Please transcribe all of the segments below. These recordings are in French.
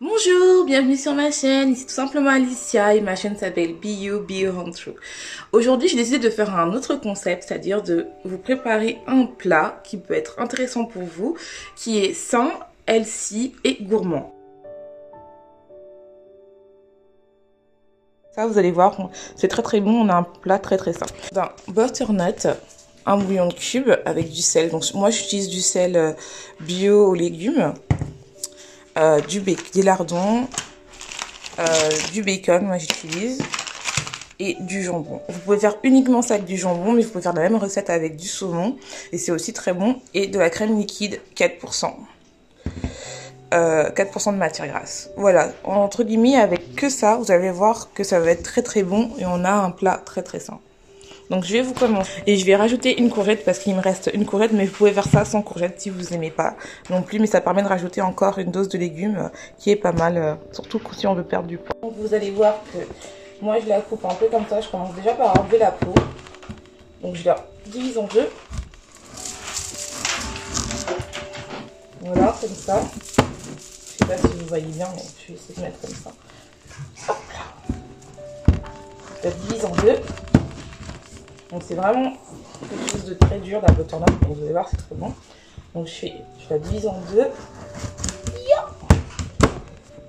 Bonjour, bienvenue sur ma chaîne, ici tout simplement Alicia et ma chaîne s'appelle Be You, Be Your Own Truth. Aujourd'hui j'ai décidé de faire un autre concept, c'est-à-dire de vous préparer un plat qui peut être intéressant pour vous, qui est sain, healthy et gourmand. Ça vous allez voir, c'est très bon, on a un plat très sain. Un butternut, un bouillon de cube avec du sel, donc moi j'utilise du sel bio aux légumes. Des lardons, du bacon, moi j'utilise, et du jambon. Vous pouvez faire uniquement ça avec du jambon, mais vous pouvez faire la même recette avec du saumon, et c'est aussi très bon, et de la crème liquide, 4%. 4% de matière grasse. Voilà, entre guillemets, avec que ça, vous allez voir que ça va être très bon, et on a un plat très sain. Donc je vais vous commencer et je vais rajouter une courgette parce qu'il me reste une courgette, mais vous pouvez faire ça sans courgette si vous aimez pas non plus, mais ça permet de rajouter encore une dose de légumes qui est pas mal, surtout si on veut perdre du poids. Donc vous allez voir que moi je la coupe un peu comme ça, je commence déjà par enlever la peau. Donc je la divise en deux. Voilà, comme ça. Je sais pas si vous voyez bien, mais je vais essayer de mettre comme ça. Hop là. Je la divise en deux. Donc c'est vraiment quelque chose de très dur, la butternut, vous allez voir c'est très bon. Donc je la divise en deux.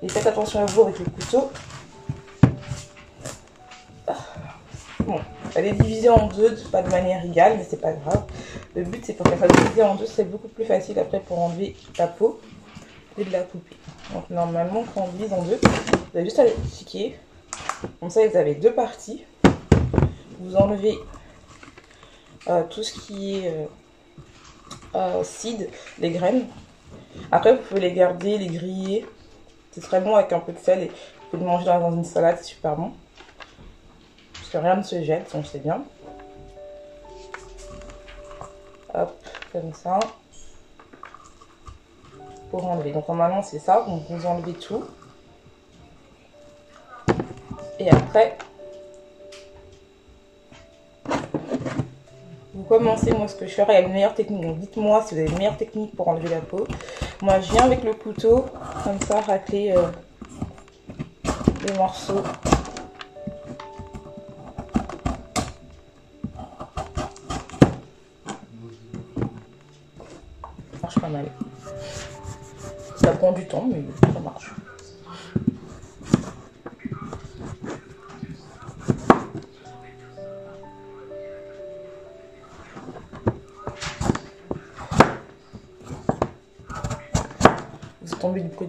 Et faites attention à vous avec le couteau. Bon, elle est divisée en deux, pas de manière égale, mais c'est pas grave. Le but c'est pour qu'elle soit divisée en deux, c'est beaucoup plus facile après pour enlever la peau et de la couper. Donc normalement quand on divise en deux, vous avez juste à l'étiquer. Comme ça vous avez deux parties. Vous enlevez tout ce qui est seed, les graines. Après vous pouvez les garder, les griller. C'est très bon avec un peu de sel et vous pouvez le manger dans une salade, c'est super bon. Parce que rien ne se jette, donc c'est bien. Hop, comme ça. Pour enlever. Donc normalement c'est ça, donc vous enlevez tout. Et après, vous commencez, moi ce que je ferai, il y a une meilleure technique, donc dites-moi si vous avez une meilleure technique pour enlever la peau. Moi je viens avec le couteau, comme ça, racler les morceaux. Ça marche pas mal. Ça prend du temps, mais ça marche. Vous tombez du coup.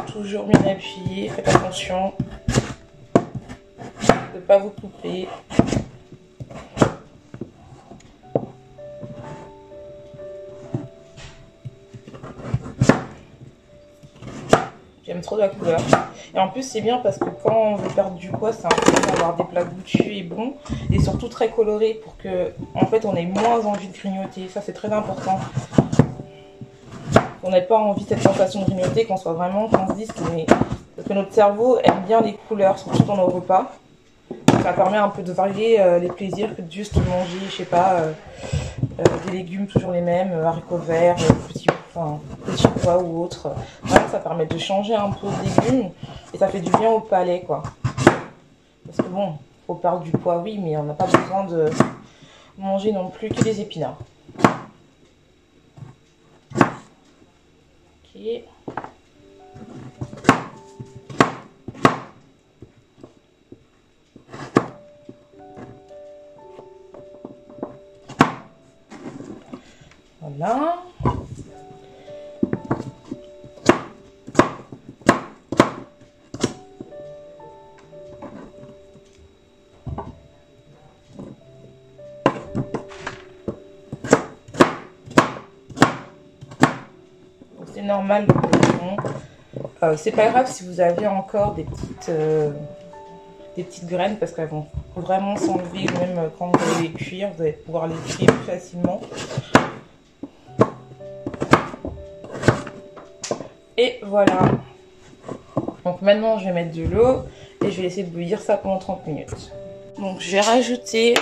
Toujours bien appuyé, faites attention de ne pas vous couper. J'aime trop la couleur. Et en plus c'est bien parce que quand on veut perdre du poids, c'est important d'avoir des plats goûtus et bons. Et surtout très colorés pour que en fait on ait moins envie de grignoter. Ça c'est très important. On n'ait pas envie de cette sensation de grignoter, qu'on soit vraiment, qu'on se dise que notre cerveau aime bien les couleurs, surtout dans nos repas. Ça permet un peu de varier les plaisirs que de juste manger, je sais pas, des légumes toujours les mêmes, haricots verts, petits pois ou autres. Vraiment, ça permet de changer un peu de légumes et ça fait du bien au palais, quoi. Parce que bon, faut perdre du poids, oui, mais on n'a pas besoin de manger non plus que des épinards. Ok. Voilà. C'est normal. C'est pas grave si vous avez encore des petites graines parce qu'elles vont vraiment s'enlever, même quand vous allez les cuire, vous allez pouvoir les cuire plus facilement. Et voilà. Donc maintenant je vais mettre de l'eau et je vais essayer de bouillir ça pendant 30 minutes. Donc je vais rajouter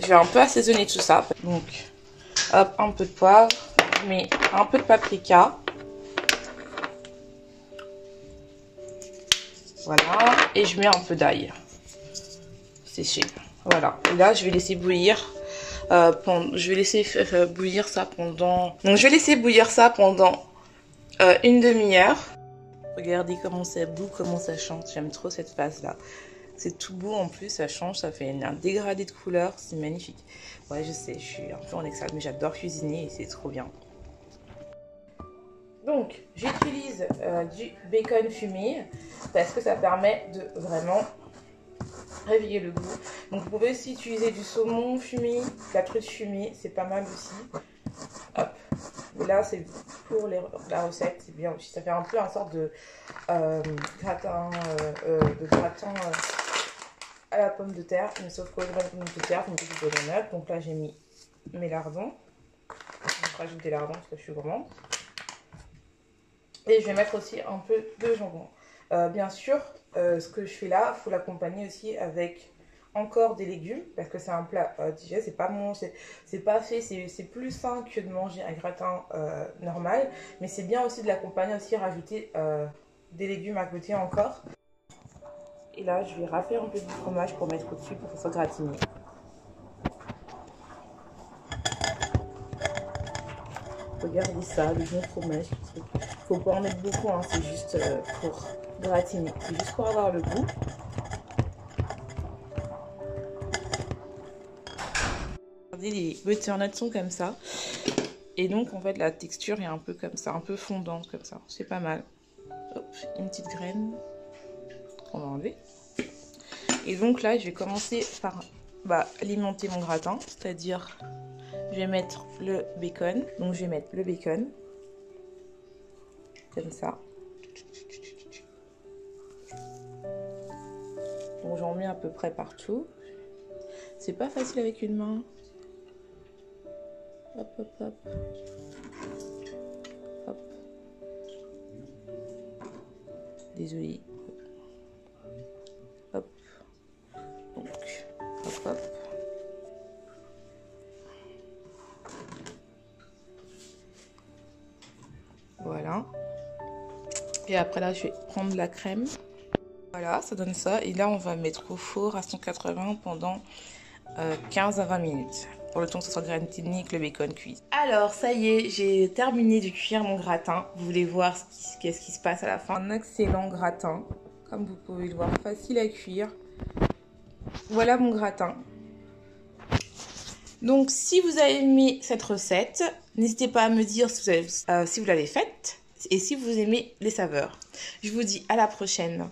vais un peu assaisonner tout ça. Donc, hop, un peu de poivre, je mets un peu de paprika. Voilà, et je mets un peu d'ail séché. Voilà, et là je vais laisser bouillir. Je vais laisser bouillir ça pendant. Donc je vais laisser bouillir ça pendant une demi-heure. Regardez comment ça bout, comment ça change. J'aime trop cette phase là. C'est tout beau en plus, ça change, ça fait un dégradé de couleurs, c'est magnifique. Ouais, je sais, je suis un peu en extase, mais j'adore cuisiner et c'est trop bien. Donc, j'utilise du bacon fumé parce que ça permet de vraiment réveiller le goût. Donc, vous pouvez aussi utiliser du saumon fumé, de la truite fumée, c'est pas mal aussi. Hop. Mais là, c'est pour la recette, c'est bien aussi. Ça fait un peu une sorte de gratin, à la pomme de terre, mais sauf que la pomme de terre, donc du butternut. Donc là, j'ai mis mes lardons. Je rajoute des lardons parce que je suis gourmande. Et je vais mettre aussi un peu de jambon. Bien sûr, ce que je fais là, il faut l'accompagner aussi avec encore des légumes. Parce que c'est un plat digeste, c'est pas bon, c'est pas fait, c'est plus sain que de manger un gratin normal. Mais c'est bien aussi de l'accompagner aussi, rajouter des légumes à côté encore. Et là, je vais râper un peu du fromage pour mettre au-dessus pour que ça soit gratiné. Regardez ça, le bon fromage. Faut pas en mettre beaucoup, hein, c'est juste pour gratiner. C'est juste pour avoir le goût. Regardez, les butternuts sont comme ça. Et donc, en fait, la texture est un peu comme ça, un peu fondante comme ça. C'est pas mal. Hop, une petite graine qu'on va enlever. Et donc là, je vais commencer par alimenter mon gratin, c'est-à-dire je vais mettre le bacon. Donc je vais mettre le bacon comme ça. Donc j'en mets à peu près partout. C'est pas facile avec une main. Hop, hop, hop. Hop. Désolée. Hop. Donc, hop, hop. Voilà. Et après là, je vais prendre la crème. Voilà, ça donne ça. Et là, on va mettre au four à 180 pendant 15 à 20 minutes. Pour le temps que ce soit gratiné et que le bacon cuise. Alors, ça y est, j'ai terminé de cuire mon gratin. Vous voulez voir qu'est-ce qui se passe à la fin. Un excellent gratin. Comme vous pouvez le voir, facile à cuire. Voilà mon gratin. Donc, si vous avez aimé cette recette, n'hésitez pas à me dire si vous l'avez faite et si vous aimez les saveurs. Je vous dis à la prochaine.